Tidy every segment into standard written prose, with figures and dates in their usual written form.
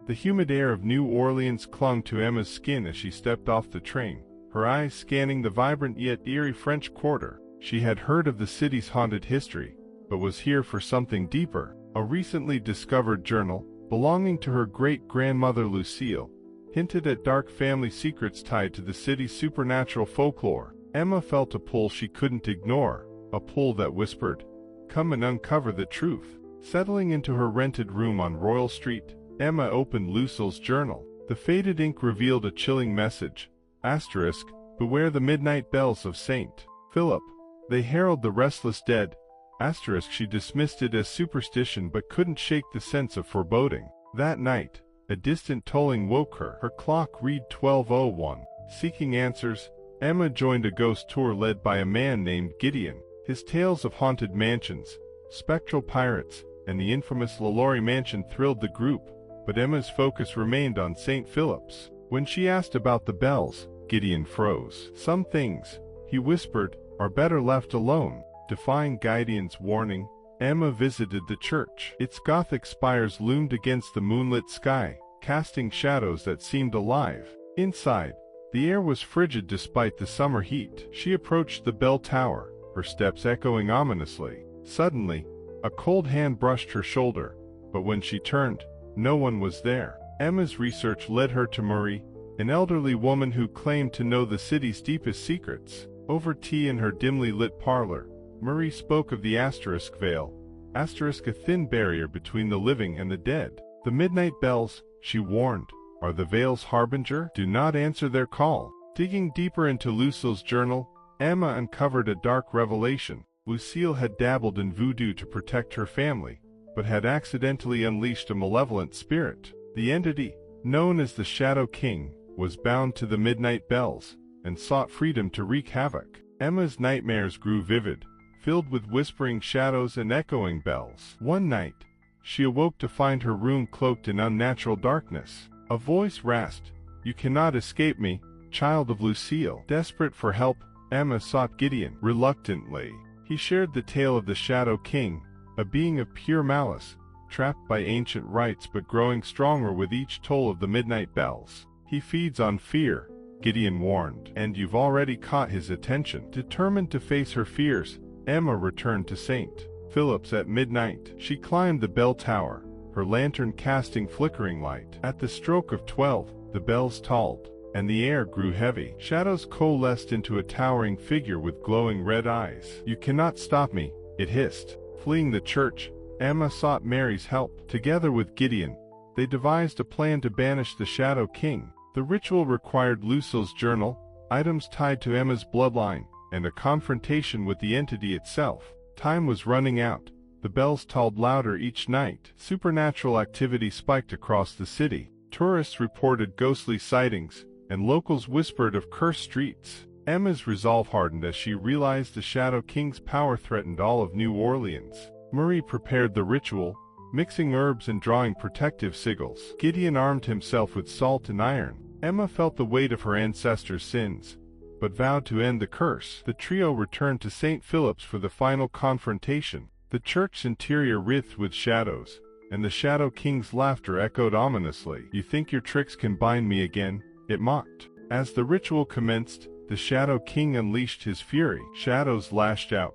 The humid air of New Orleans clung to Emma's skin as she stepped off the train, her eyes scanning the vibrant yet eerie French Quarter. She had heard of the city's haunted history, but was here for something deeper. A recently discovered journal, belonging to her great-grandmother Lucille, hinted at dark family secrets tied to the city's supernatural folklore. Emma felt a pull she couldn't ignore, a pull that whispered, "Come and uncover the truth." Settling into her rented room on Royal Street, Emma opened Lucille's journal. The faded ink revealed a chilling message. Asterisk, beware the midnight bells of St. Philip. They herald the restless dead. Asterisk, she dismissed it as superstition but couldn't shake the sense of foreboding. That night, a distant tolling woke her. Her clock read 12:01. Seeking answers, Emma joined a ghost tour led by a man named Gideon. His tales of haunted mansions, spectral pirates, and the infamous LaLaurie Mansion thrilled the group, but Emma's focus remained on St. Philip's. When she asked about the bells, Gideon froze. "Some things," he whispered, "are better left alone." Defying Gideon's warning, Emma visited the church. Its Gothic spires loomed against the moonlit sky, casting shadows that seemed alive. Inside, the air was frigid despite the summer heat. She approached the bell tower, her steps echoing ominously. Suddenly, a cold hand brushed her shoulder, but when she turned, no one was there. Emma's research led her to Marie, an elderly woman who claimed to know the city's deepest secrets. Over tea in her dimly lit parlor, Marie spoke of the asterisk veil, asterisk, a thin barrier between the living and the dead. "The midnight bells," she warned, "are the veil's harbinger. Do not answer their call." Digging deeper into Lucille's journal, Emma uncovered a dark revelation. Lucille had dabbled in voodoo to protect her family, but had accidentally unleashed a malevolent spirit. The entity, known as the Shadow King, was bound to the midnight bells, and sought freedom to wreak havoc. Emma's nightmares grew vivid, filled with whispering shadows and echoing bells. One night, she awoke to find her room cloaked in unnatural darkness. A voice rasped, "You cannot escape me, child of Lucille." Desperate for help, Emma sought Gideon. Reluctantly, he shared the tale of the Shadow King, a being of pure malice, trapped by ancient rites but growing stronger with each toll of the midnight bells. "He feeds on fear," Gideon warned, "and you've already caught his attention." Determined to face her fears, Emma returned to St. Philip's at midnight. She climbed the bell tower, her lantern casting flickering light. At the stroke of 12, the bells tolled, and the air grew heavy. Shadows coalesced into a towering figure with glowing red eyes. "You cannot stop me," it hissed. Fleeing the church, Emma sought Mary's help. Together with Gideon, they devised a plan to banish the Shadow King. The ritual required Lucille's journal, items tied to Emma's bloodline, and a confrontation with the entity itself. Time was running out. The bells tolled louder each night. Supernatural activity spiked across the city. Tourists reported ghostly sightings, and locals whispered of cursed streets. Emma's resolve hardened as she realized the Shadow King's power threatened all of New Orleans. Marie prepared the ritual, mixing herbs and drawing protective sigils. Gideon armed himself with salt and iron. Emma felt the weight of her ancestors' sins, but vowed to end the curse. The trio returned to St. Philip's for the final confrontation. The church's interior writhed with shadows, and the Shadow King's laughter echoed ominously. "You think your tricks can bind me again?" it mocked. As the ritual commenced, the Shadow King unleashed his fury. Shadows lashed out,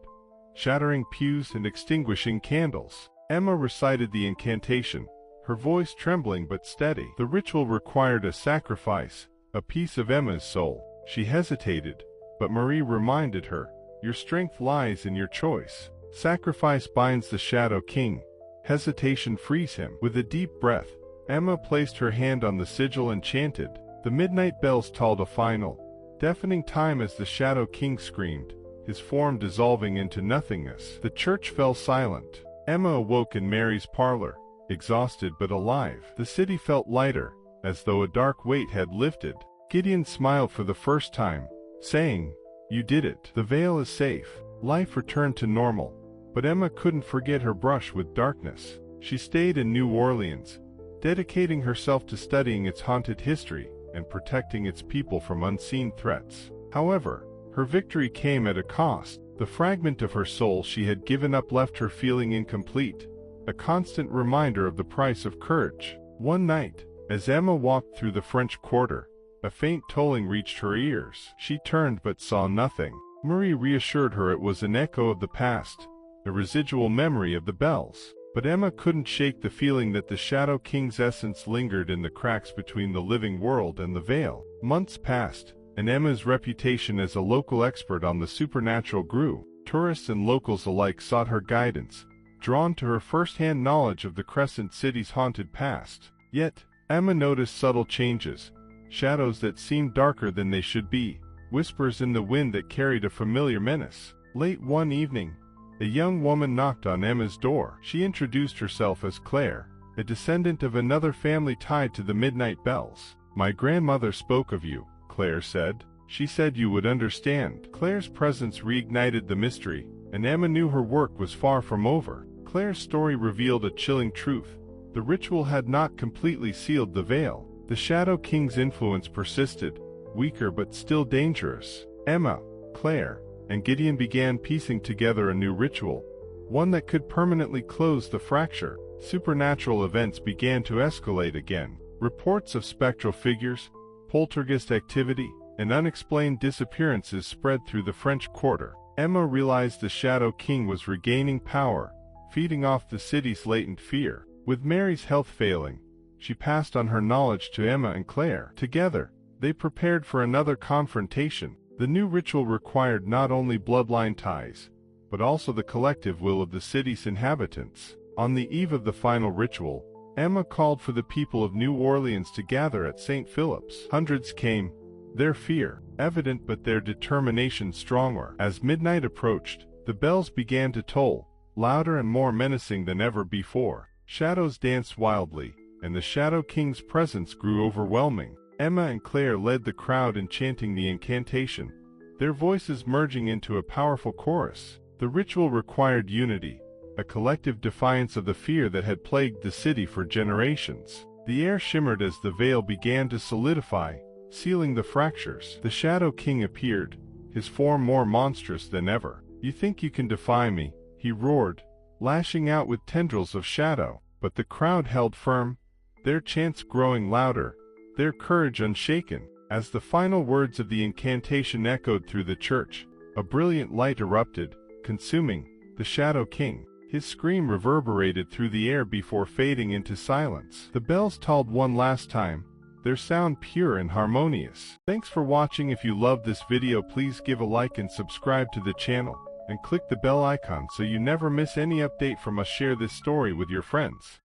shattering pews and extinguishing candles. Emma recited the incantation, her voice trembling but steady. The ritual required a sacrifice, a piece of Emma's soul. She hesitated, but Marie reminded her, "Your strength lies in your choice. Sacrifice binds the Shadow King. Hesitation frees him." With a deep breath, Emma placed her hand on the sigil and chanted. The midnight bells tolled a final, deafening time as the Shadow King screamed, his form dissolving into nothingness. The church fell silent. Emma awoke in Mary's parlor, exhausted but alive. The city felt lighter, as though a dark weight had lifted. Gideon smiled for the first time, saying, "You did it. The veil is safe." Life returned to normal, but Emma couldn't forget her brush with darkness. She stayed in New Orleans, dedicating herself to studying its haunted history and protecting its people from unseen threats. However, her victory came at a cost. The fragment of her soul she had given up left her feeling incomplete, a constant reminder of the price of courage. One night, As Emma walked through the French Quarter, a faint tolling reached her ears. She turned but saw nothing. Marie reassured her it was an echo of the past, a residual memory of the bells. But Emma couldn't shake the feeling that the Shadow King's essence lingered in the cracks between the living world and the veil. Months passed, and Emma's reputation as a local expert on the supernatural grew. Tourists and locals alike sought her guidance, drawn to her first-hand knowledge of the Crescent City's haunted past. Yet, Emma noticed subtle changes, shadows that seemed darker than they should be, whispers in the wind that carried a familiar menace. Late one evening, a young woman knocked on Emma's door. She introduced herself as Claire, a descendant of another family tied to the Midnight Bells. "My grandmother spoke of you," Claire said. "She said you would understand." Claire's presence reignited the mystery, and Emma knew her work was far from over. Claire's story revealed a chilling truth. The ritual had not completely sealed the veil. The Shadow King's influence persisted, weaker but still dangerous. Emma, Claire, and Gideon began piecing together a new ritual, one that could permanently close the fracture. Supernatural events began to escalate again. Reports of spectral figures, poltergeist activity, and unexplained disappearances spread through the French Quarter. Emma realized the Shadow King was regaining power, feeding off the city's latent fear. With Mary's health failing, she passed on her knowledge to Emma and Claire. Together, they prepared for another confrontation. The new ritual required not only bloodline ties, but also the collective will of the city's inhabitants. On the eve of the final ritual, Emma called for the people of New Orleans to gather at St. Philip's. Hundreds came, their fear evident but their determination stronger. As midnight approached, the bells began to toll, louder and more menacing than ever before. Shadows danced wildly, and the Shadow King's presence grew overwhelming. Emma and Claire led the crowd in chanting the incantation, their voices merging into a powerful chorus. The ritual required unity, a collective defiance of the fear that had plagued the city for generations. The air shimmered as the veil began to solidify, sealing the fractures. The Shadow King appeared, his form more monstrous than ever. "You think you can defy me?" he roared, lashing out with tendrils of shadow. But the crowd held firm, their chants growing louder, their courage unshaken. As the final words of the incantation echoed through the church, a brilliant light erupted, consuming the Shadow King. His scream reverberated through the air before fading into silence. The bells tolled one last time, their sound pure and harmonious. Thanks for watching. If you loved this video, please give a like and subscribe to the channel, and click the bell icon so you never miss any update from us. Share this story with your friends.